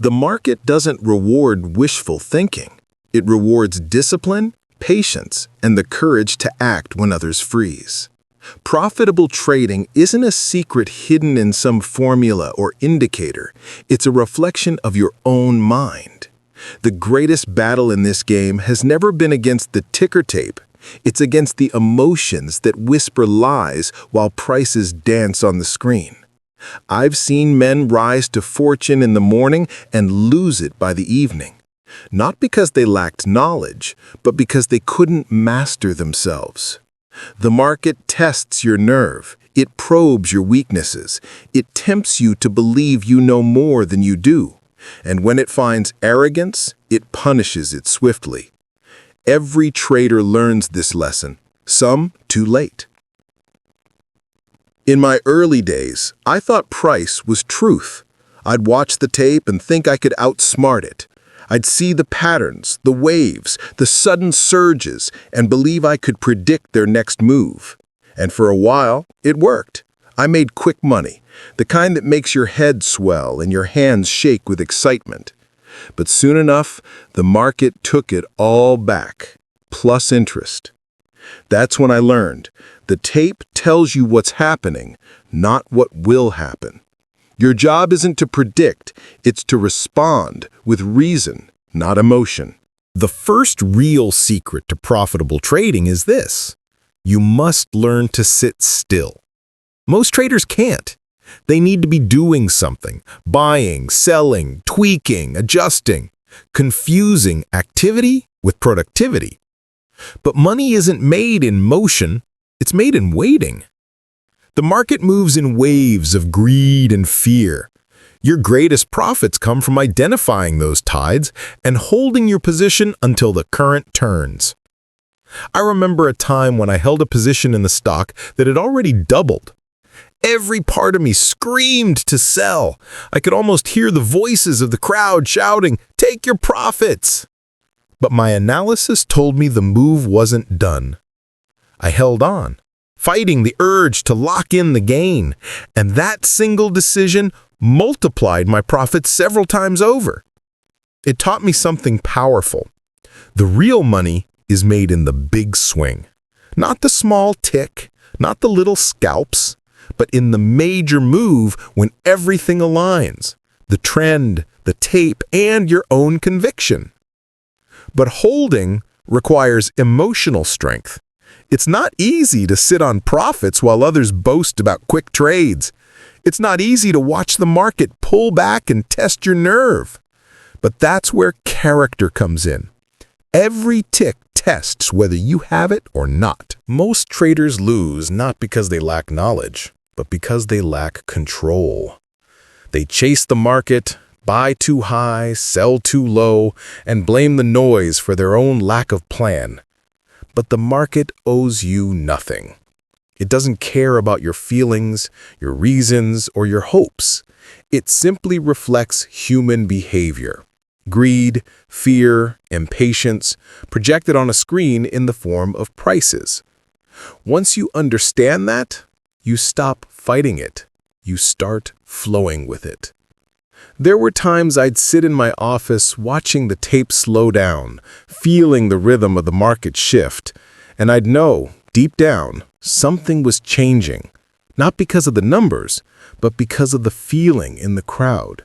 The market doesn't reward wishful thinking. It rewards discipline, patience, and the courage to act when others freeze. Profitable trading isn't a secret hidden in some formula or indicator. It's a reflection of your own mind. The greatest battle in this game has never been against the ticker tape. It's against the emotions that whisper lies while prices dance on the screen. I've seen men rise to fortune in the morning and lose it by the evening. Not because they lacked knowledge, but because they couldn't master themselves. The market tests your nerve. It probes your weaknesses. It tempts you to believe you know more than you do. And when it finds arrogance, it punishes it swiftly. Every trader learns this lesson, some too late. In my early days, I thought price was truth. I'd watch the tape and think I could outsmart it. I'd see the patterns, the waves, the sudden surges, and believe I could predict their next move. And for a while, it worked. I made quick money, the kind that makes your head swell and your hands shake with excitement. But soon enough, the market took it all back, plus interest. That's when I learned, the tape tells you what's happening, not what will happen. Your job isn't to predict, it's to respond with reason, not emotion. The first real secret to profitable trading is this: you must learn to sit still. Most traders can't. They need to be doing something, buying, selling, tweaking, adjusting, confusing activity with productivity. But money isn't made in motion, it's made in waiting. The market moves in waves of greed and fear. Your greatest profits come from identifying those tides and holding your position until the current turns. I remember a time when I held a position in the stock that had already doubled. Every part of me screamed to sell. I could almost hear the voices of the crowd shouting, "Take your profits!" But my analysis told me the move wasn't done. I held on, fighting the urge to lock in the gain, and that single decision multiplied my profits several times over. It taught me something powerful. The real money is made in the big swing, not the small tick, not the little scalps, but in the major move when everything aligns, the trend, the tape, and your own conviction. But holding requires emotional strength. It's not easy to sit on profits while others boast about quick trades. It's not easy to watch the market pull back and test your nerve. But that's where character comes in. Every tick tests whether you have it or not. Most traders lose not because they lack knowledge, but because they lack control. They chase the market, buy too high, sell too low, and blame the noise for their own lack of plan. But the market owes you nothing. It doesn't care about your feelings, your reasons, or your hopes. It simply reflects human behavior. Greed, fear, impatience, projected on a screen in the form of prices. Once you understand that, you stop fighting it. You start flowing with it. There were times I'd sit in my office watching the tape slow down, feeling the rhythm of the market shift, and I'd know, deep down, something was changing, not because of the numbers, but because of the feeling in the crowd.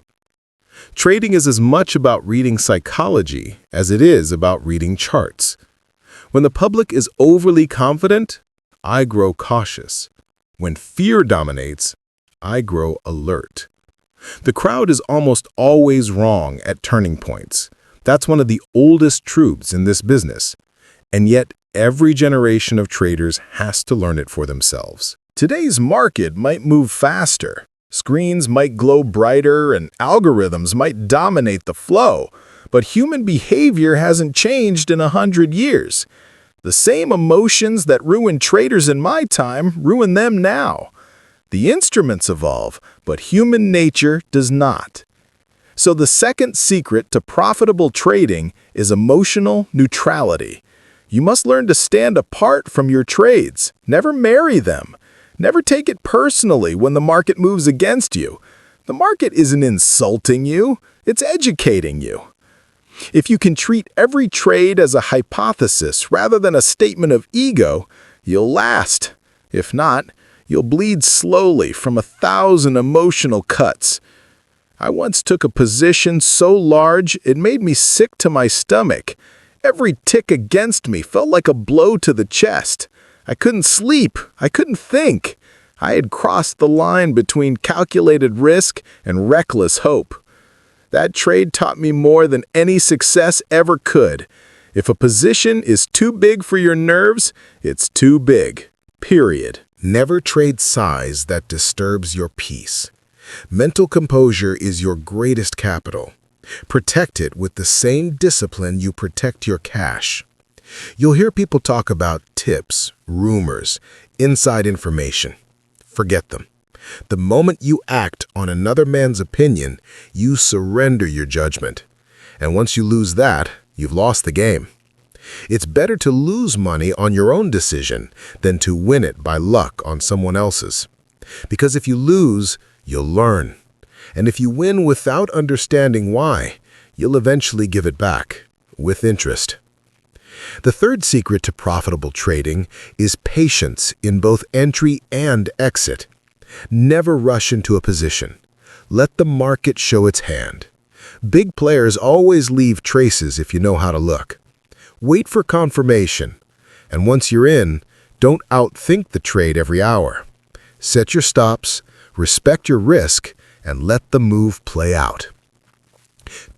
Trading is as much about reading psychology as it is about reading charts. When the public is overly confident, I grow cautious. When fear dominates, I grow alert. The crowd is almost always wrong at turning points. That's one of the oldest truths in this business. And yet, every generation of traders has to learn it for themselves. Today's market might move faster. Screens might glow brighter and algorithms might dominate the flow. But human behavior hasn't changed in 100 years. The same emotions that ruined traders in my time ruin them now. The instruments evolve, but human nature does not. So the second secret to profitable trading is emotional neutrality. You must learn to stand apart from your trades. Never marry them. Never take it personally when the market moves against you. The market isn't insulting you. It's educating you. If you can treat every trade as a hypothesis rather than a statement of ego, you'll last. If not, you'll bleed slowly from 1,000 emotional cuts. I once took a position so large it made me sick to my stomach. Every tick against me felt like a blow to the chest. I couldn't sleep. I couldn't think. I had crossed the line between calculated risk and reckless hope. That trade taught me more than any success ever could. If a position is too big for your nerves, it's too big. Period. Never trade size that disturbs your peace. Mental composure is your greatest capital. Protect it with the same discipline you protect your cash. You'll hear people talk about tips, rumors, inside information. Forget them. The moment you act on another man's opinion, you surrender your judgment. And once you lose that, you've lost the game. It's better to lose money on your own decision than to win it by luck on someone else's. Because if you lose, you'll learn. And if you win without understanding why, you'll eventually give it back, with interest. The third secret to profitable trading is patience in both entry and exit. Never rush into a position. Let the market show its hand. Big players always leave traces if you know how to look. Wait for confirmation. And once you're in, don't outthink the trade every hour. Set your stops, respect your risk, and let the move play out.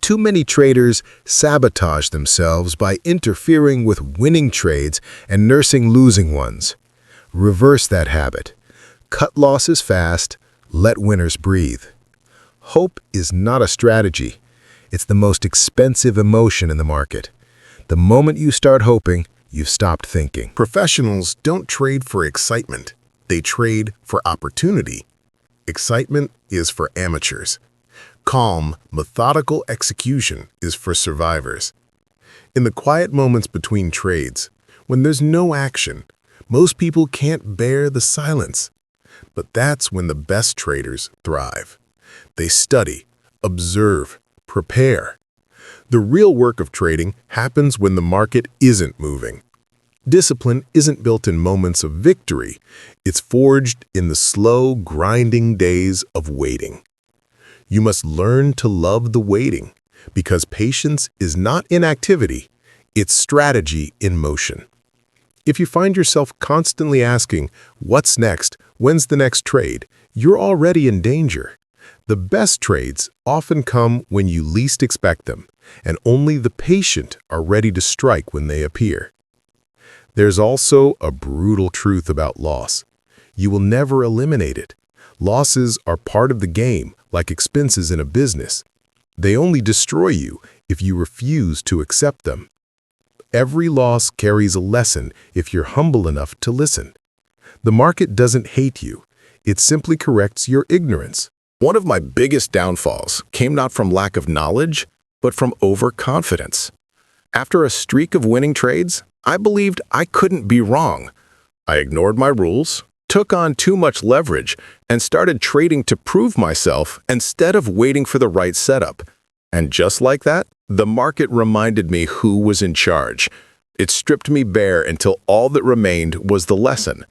Too many traders sabotage themselves by interfering with winning trades and nursing losing ones. Reverse that habit. Cut losses fast, let winners breathe. Hope is not a strategy. It's the most expensive emotion in the market. The moment you start hoping, you've stopped thinking. Professionals don't trade for excitement. They trade for opportunity. Excitement is for amateurs. Calm, methodical execution is for survivors. In the quiet moments between trades, when there's no action, most people can't bear the silence. But that's when the best traders thrive. They study, observe, prepare. The real work of trading happens when the market isn't moving. Discipline isn't built in moments of victory. It's forged in the slow, grinding days of waiting. You must learn to love the waiting, because patience is not inactivity, it's strategy in motion. If you find yourself constantly asking, "What's next? When's the next trade?" you're already in danger. The best trades often come when you least expect them, and only the patient are ready to strike when they appear. There's also a brutal truth about loss. You will never eliminate it. Losses are part of the game, like expenses in a business. They only destroy you if you refuse to accept them. Every loss carries a lesson if you're humble enough to listen. The market doesn't hate you. It simply corrects your ignorance. One of my biggest downfalls came not from lack of knowledge, but from overconfidence. After a streak of winning trades, I believed I couldn't be wrong. I ignored my rules, took on too much leverage, and started trading to prove myself instead of waiting for the right setup. And just like that, the market reminded me who was in charge. It stripped me bare until all that remained was the lesson.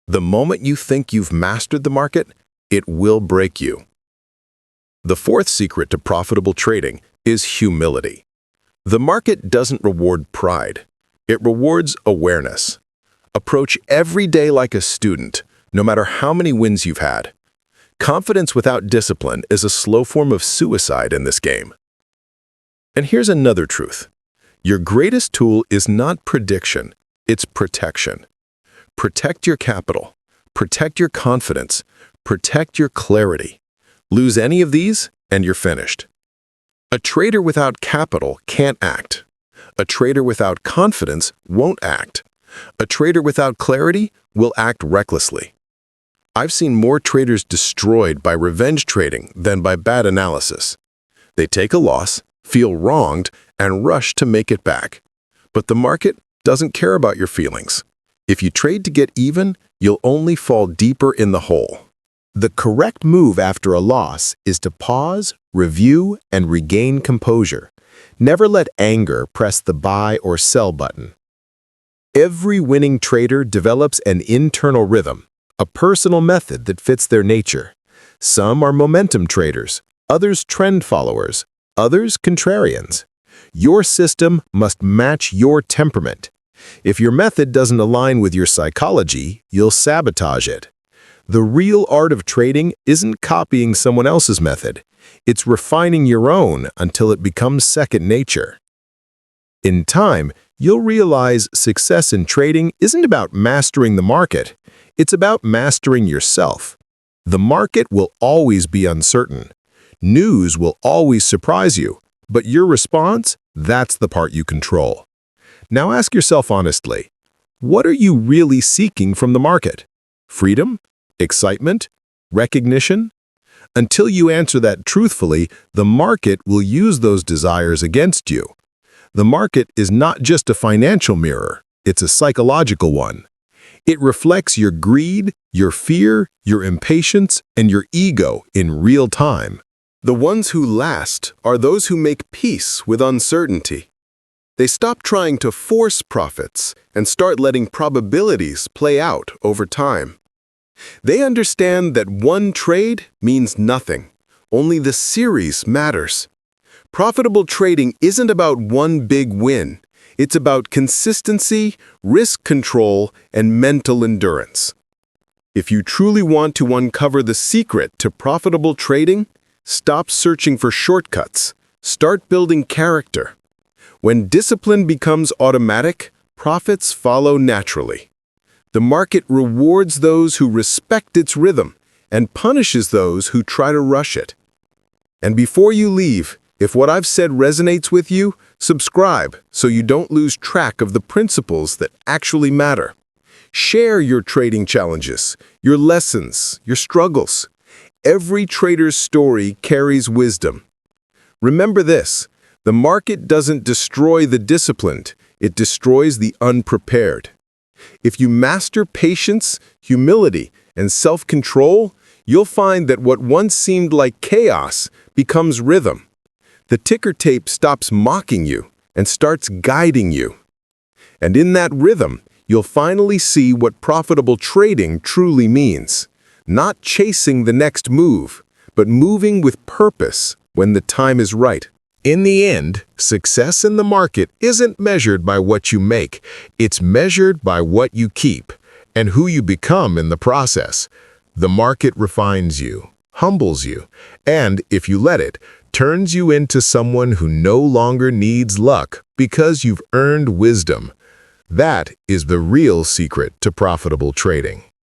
The moment you think you've mastered the market, it will break you. The fourth secret to profitable trading is humility. The market doesn't reward pride. It rewards awareness. Approach every day like a student, no matter how many wins you've had. Confidence without discipline is a slow form of suicide in this game. And here's another truth. Your greatest tool is not prediction, it's protection. Protect your capital. Protect your confidence. Protect your clarity. Lose any of these, and you're finished. A trader without capital can't act. A trader without confidence won't act. A trader without clarity will act recklessly. I've seen more traders destroyed by revenge trading than by bad analysis. They take a loss, feel wronged, and rush to make it back. But the market doesn't care about your feelings. If you trade to get even, you'll only fall deeper in the hole. The correct move after a loss is to pause, review, and regain composure. Never let anger press the buy or sell button. Every winning trader develops an internal rhythm, a personal method that fits their nature. Some are momentum traders, others trend followers, others contrarians. Your system must match your temperament. If your method doesn't align with your psychology, you'll sabotage it. The real art of trading isn't copying someone else's method. It's refining your own until it becomes second nature. In time, you'll realize success in trading isn't about mastering the market. It's about mastering yourself. The market will always be uncertain. News will always surprise you, but your response, that's the part you control. Now ask yourself honestly, what are you really seeking from the market? Freedom? Excitement? Recognition? Until you answer that truthfully, the market will use those desires against you. The market is not just a financial mirror, it's a psychological one. It reflects your greed, your fear, your impatience, and your ego in real time. The ones who last are those who make peace with uncertainty. They stop trying to force profits and start letting probabilities play out over time. They understand that one trade means nothing. Only the series matters. Profitable trading isn't about one big win. It's about consistency, risk control, and mental endurance. If you truly want to uncover the secret to profitable trading, stop searching for shortcuts. Start building character. When discipline becomes automatic, profits follow naturally. The market rewards those who respect its rhythm and punishes those who try to rush it. And before you leave, if what I've said resonates with you, subscribe so you don't lose track of the principles that actually matter. Share your trading challenges, your lessons, your struggles. Every trader's story carries wisdom. Remember this, the market doesn't destroy the disciplined, it destroys the unprepared. If you master patience, humility, and self-control, you'll find that what once seemed like chaos becomes rhythm. The ticker tape stops mocking you and starts guiding you. And in that rhythm, you'll finally see what profitable trading truly means. Not chasing the next move, but moving with purpose when the time is right. In the end, success in the market isn't measured by what you make. It's measured by what you keep and who you become in the process. The market refines you, humbles you, and, if you let it, turns you into someone who no longer needs luck because you've earned wisdom. That is the real secret to profitable trading.